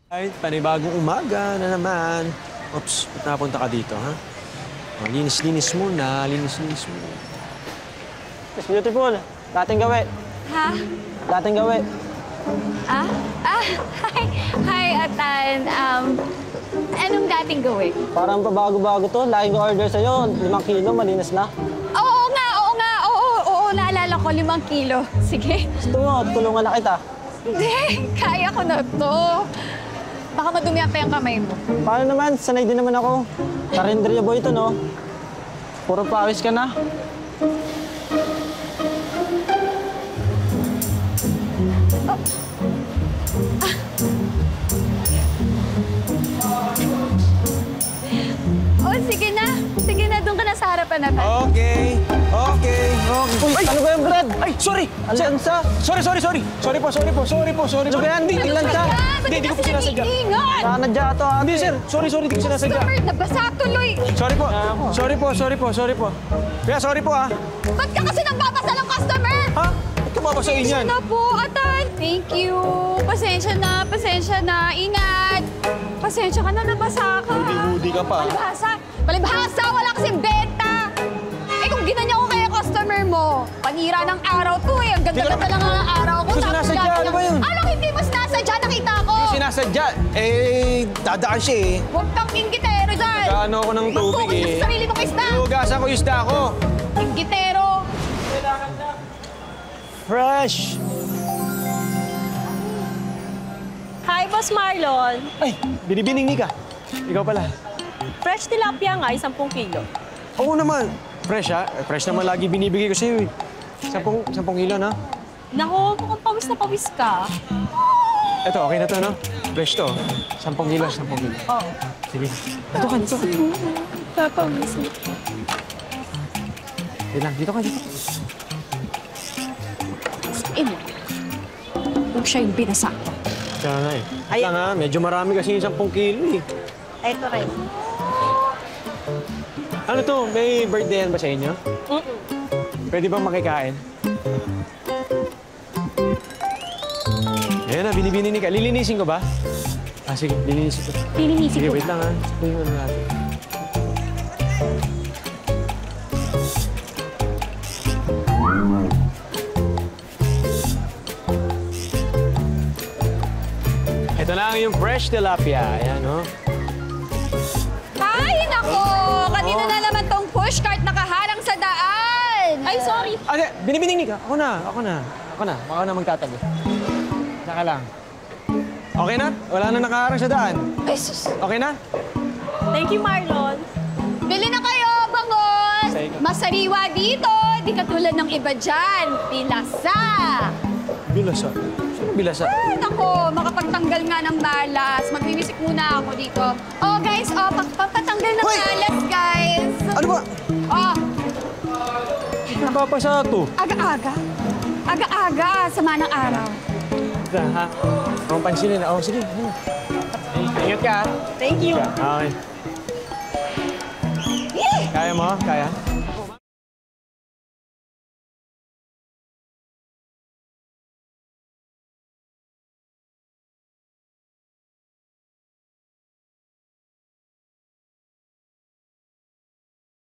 Ay, panibagong umaga na naman. Oops, ba't napunta ka dito, ha? Oh, linis-linis muna, linis-linis muna. Miss Beautiful, dating gawi. Ha? Dating gawi. Hi, Atan. Anong dating gawin? Parang pabago-bago to. Laging ko order sa'yo. 5 kilo, malinis na. Oo nga. Oo, naalala ko, 5 kilo. Sige. Gusto mo, tulungan na kita. Hindi, kaya ko na to. Baka madumihan pa yung kamay mo. Paano naman? Sanay din naman ako. Karinderya boy ito, no? Puro pawis ka na. Oh, sige na. Sige na, doon ka na sa harapan na. Okay. Uy, ano ba yung Brad? Ay, sorry! Alyansa? Sorry po. Ano ba yan? Hindi lansa. Hindi ko po sinasadya. Ingat! Sanadya ito, ate. Hindi, sir. Sorry, hindi ko sinasadya. Customer, nabasa tuloy. Sorry po. Kaya sorry po, ha? Ba't ka kasi nagbabasa ng customer? Ha? Ba't ka babasahin yan? Pasensya na po, Atan. Thank you. Pasensya na. Ingat. Pasensya ka na, nabasa ka. Hudi ka pa. Palibhasa, wala kasing benta. Eh kung ginanya ko kaya customer mo, panira ng araw to eh. Ang ganda-ganda lang ang araw ko. Hindi ko sinasadya, ano ba yun? Anong hindi mo sinasadya? Nakita ko. Hindi sinasadya. Dadaan siya eh. Huwag kang inggitero dyan. Gaano ako ng tubig eh. Sa sarili mong isda. Iugasan ko yung isda ko. Inggitero. Fresh! Hi, Boss Marlon. Ay, binibining ni ka. Ikaw pala. Fresh tilapia nga, 10 kilo. Oo naman. Fresh, ha? Fresh naman lagi binibigay ko sa'yo, eh. 10 kilo, na? Nako, mukhang pawis na pawis ka. Ito, okay na to, no? Fresh to. 10 kilo. Oo. Sige. Dito ka. Papawis. Dito ka. Ino. Huwag siya yung binasa. Kaya nga eh. Ay. Kaya nga, medyo marami kasi yung 10 kilo, eh. Ito rin. Ano to? May birthday yan ba sa inyo? Pwede bang makikain? Ayan na, binibining ka. Lilinisin ko ba? Sige, lilinisin ko. Lilinisin Sige, ko. wait lang, ha. Ito yung ano natin. Ito lang yung fresh tilapia. Ayan, oh. Ay, nako! Kanina na naman tong pushcart nakaharang sa daan. Ay, sorry. Okay, binibining ka. Ako na magtatabi. Saka lang. Okay na? Wala na nakaharang sa daan. Ay, sus. Okay na? Thank you, Marlon. Bili na kayo, bangos! Say ka. Masariwa dito. Di katulad ng iba dyan. Pilasa. Bilasa. Sino bilasa? Ay, nako, makapagtanggal nga ng balas. Magwiwisik muna ako dito. Oh, guys, pampatanggal ng Hoy! balas, guys. Ano ba? Oh, Nakapasa to. aga-aga. Aga-aga, sama ng araw. Ito, ha? Ang pansinin na. Oh, sige. Ingat ka, ha? Thank you. Okay. Kaya mo? Kaya?